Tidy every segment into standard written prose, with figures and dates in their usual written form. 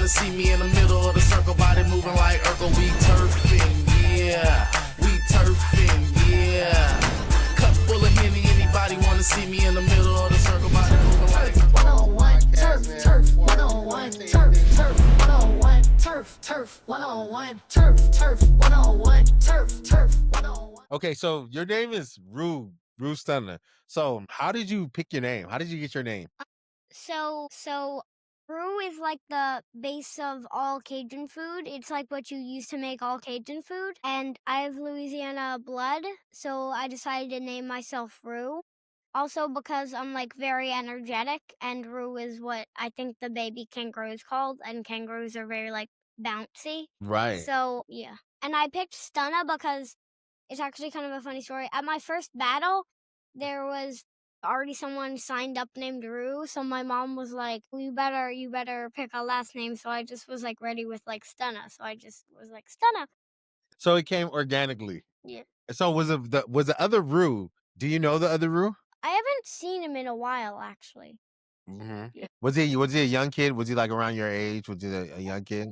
wanna see me in the middle of the circle, body moving like Urkel. We turfing, yeah. We turfing, yeah. Cup full of Henny, anybody wanna see me in the middle of the circle, body moving like 101 turf, 101 turf, 101 turf, 101 turf, 101 turf, 101. Okay, so your name is Roux Stunna. So how did you pick your name? How did you get your name? So Roux is like the base of all Cajun food. It's like what you use to make all Cajun food. And I have Louisiana blood, so I decided to name myself Roux. Also because I'm like very energetic, and Roux is what I think the baby kangaroo is called, and kangaroos are very like bouncy. Right. So yeah. And I picked Stunna because it's actually kind of a funny story. At my first battle, there was already someone signed up named Roux, so my mom was like, well, you better pick a last name. So I just was like ready with like Stunna. So I just was like Stunna. So it came organically. Yeah. So was the other Roux? Do you know the other Roux? I haven't seen him in a while, actually. Mm-hmm. Yeah. Was he a young kid? Was he like around your age? Was he a young kid?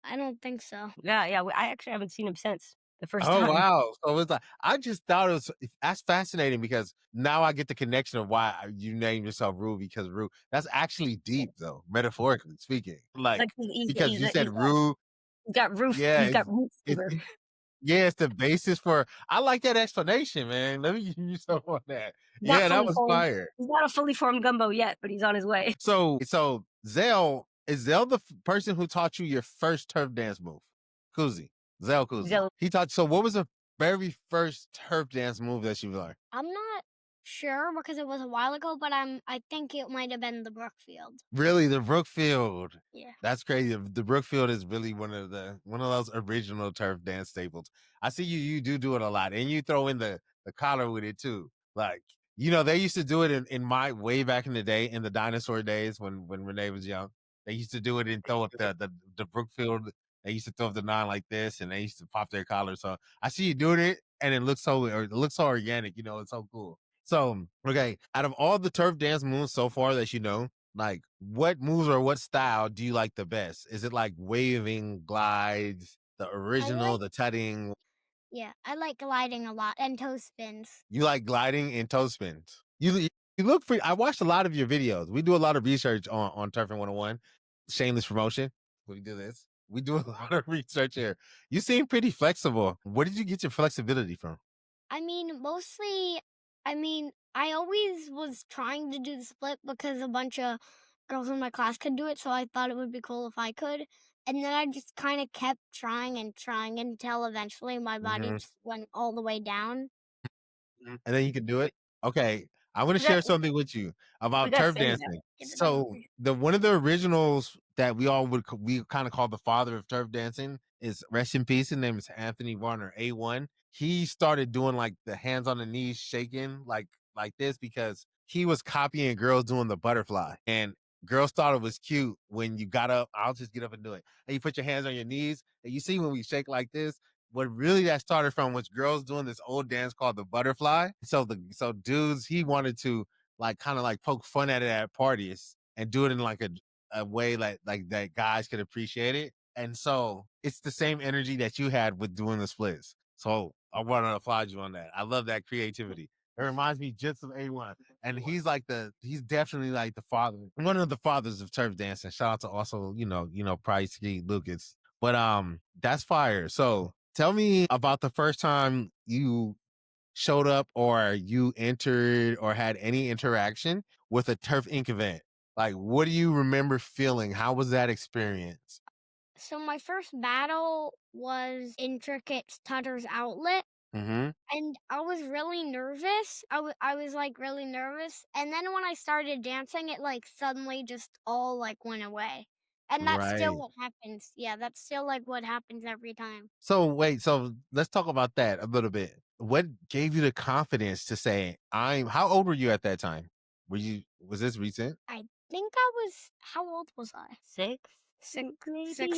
I don't think so. Yeah. I actually haven't seen him since the first Oh time. wow! So it's like I just thought that's fascinating because now I get the connection of why you named yourself Roux, because Roux, that's actually deep though, metaphorically speaking. Like because you said Roux. He's got roof. Yeah, He's got roof it's, fever. yeah, it's the basis for. I like that explanation, man. Let me give you some on that. Yeah, that was fire. He's not a fully formed gumbo yet, but he's on his way. So Zell, is Zell the person who taught you your first turf dance move? Zell Kuzi. He taught. So what was the very first turf dance move that you learned? I'm not sure because it was a while ago, but I think it might have been the Brookfield. Really, the Brookfield. Yeah. That's crazy. The Brookfield is really one of those original turf dance staples. I see you do it a lot, and you throw in the collar with it too. Like, they used to do it in my way back in the day, in the dinosaur days when Renee was young. They used to do it and throw up the Brookfield. They used to throw up the 9 like this, and they used to pop their collar. So I see you doing it, and it looks so organic. It's so cool. So, okay, out of all the turf dance moves so far that like what moves or what style do you like the best? Is it like waving, glides, the original, the tutting? Yeah, I like gliding a lot and toe spins. You like gliding and toe spins. You look for. I watched a lot of your videos. We do a lot of research on Turfn 101. Shameless promotion. We do this. We do a lot of research here. You seem pretty flexible. Where did you get your flexibility from? I always was trying to do the split because a bunch of girls in my class could do it, so I thought it would be cool if I could. And then I just kind of kept trying until eventually my body just went all the way down. And then you can do it? Okay. I want to share something with you about turf dancing. So one of the originals that we kind of call the father of turf dancing is, rest in peace, his name is Anthony Warner, A1. He started doing like the hands on the knees shaking like this because he was copying girls doing the butterfly, and girls thought it was cute when you got up. I'll just get up and do it. And you put your hands on your knees, and you see when we shake like this, what really that started from was girls doing this old dance called the butterfly. So dudes, he wanted to like kind of like poke fun at it at parties and do it in like a way like that guys could appreciate it. And so it's the same energy that you had with doing the splits. So I want to applaud you on that. I love that creativity. It reminds me just of A1. And he's definitely like the father, one of the fathers of turf dancing. Shout out to also, Price Lucas. But that's fire. So tell me about the first time you showed up or you entered or had any interaction with a Turf Inc. event. Like, what do you remember feeling? How was that experience? So my first battle was Intricate Tutter's Outlet. Mm-hmm. And I was really nervous. I was like really nervous. And then when I started dancing, it like suddenly just all like went away. And that's still what happens. Yeah, that's still like what happens every time. So wait, so let's talk about that a little bit. What gave you the confidence to say, how old were you at that time? Was this recent? I think how old was I? 6? 6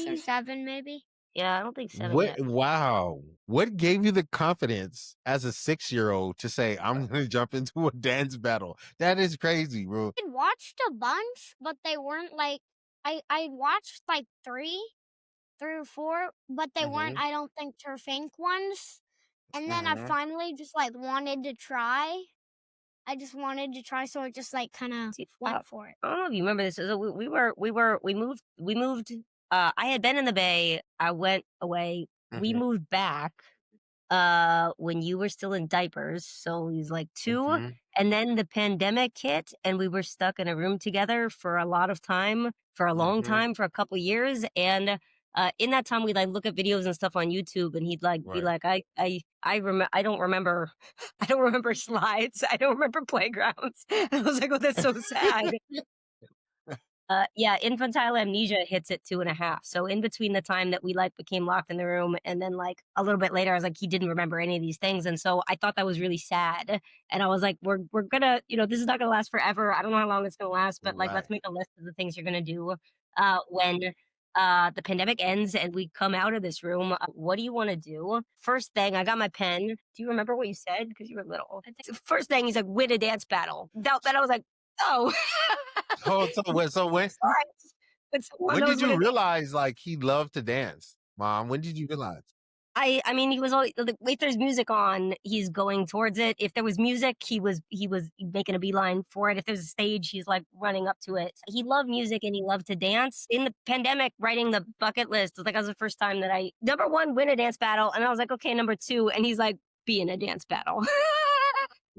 or 7 maybe. Yeah, I don't think 7 yet. Wow. What gave you the confidence as a 6-year-old to say, I'm going to jump into a dance battle? That is crazy, bro. I watched a bunch, but they weren't like, I watched like 3 or 4, but they weren't, I don't think, Turfn ones. And then I finally just like wanted to try. I just wanted to try, so I just like kind of went for it. I don't know if you remember this. So we moved. I had been in the Bay. I went away. We moved back when you were still in diapers, so he was like 2, and then the pandemic hit, and we were stuck in a room together for a lot of time, for a long time, for a couple years, and in that time we'd like look at videos and stuff on YouTube, and he'd like be like, I don't remember I don't remember slides, I don't remember playgrounds. I was like, oh, that's so sad. Yeah, infantile amnesia hits at 2.5. So in between the time that we like became locked in the room and then like a little bit later, I was like, he didn't remember any of these things. And so I thought that was really sad. And I was like, we're gonna, this is not gonna last forever. I don't know how long it's gonna last, but like, let's make a list of the things you're gonna do when the pandemic ends and we come out of this room. What do you want to do? First thing, I got my pen. Do you remember what you said? Because you were little. First thing, he's like, win a dance battle. Then I was like, oh. So when did you realize like he loved to dance, Mom? When did you realize? I mean, he was always like, if there's music on, he's going towards it. If there was music, he was making a beeline for it. If there's a stage, he's like running up to it. He loved music and he loved to dance. In the pandemic, writing the bucket list was like, that was the first time that number 1, win a dance battle, and I was like, okay, number 2, and he's like, be in a dance battle.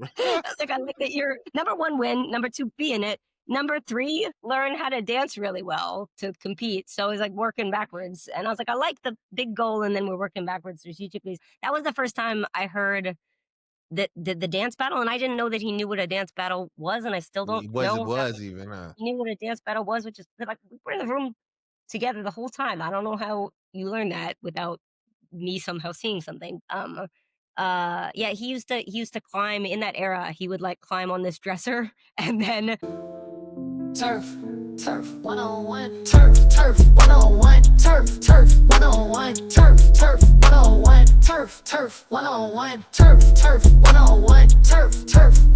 I was like, I like that you're number 1, win. Number 2, be in it. Number 3, learn how to dance really well to compete. So it was like working backwards. And I was like, I like the big goal, and then we're working backwards strategically. That was the first time I heard the dance battle, and I didn't know that he knew what a dance battle was, and I still don't know. He knew what a dance battle was, which is like, we were in the room together the whole time. I don't know how you learned that without me somehow seeing something. Yeah, he used to climb in that era. He would like climb on this dresser and then Turf 101, turf 101, turf 101, turf 101, turf 101, turf 101, turf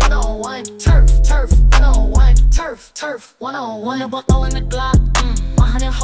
101, turf 101, turf 101, below in the Glock, 100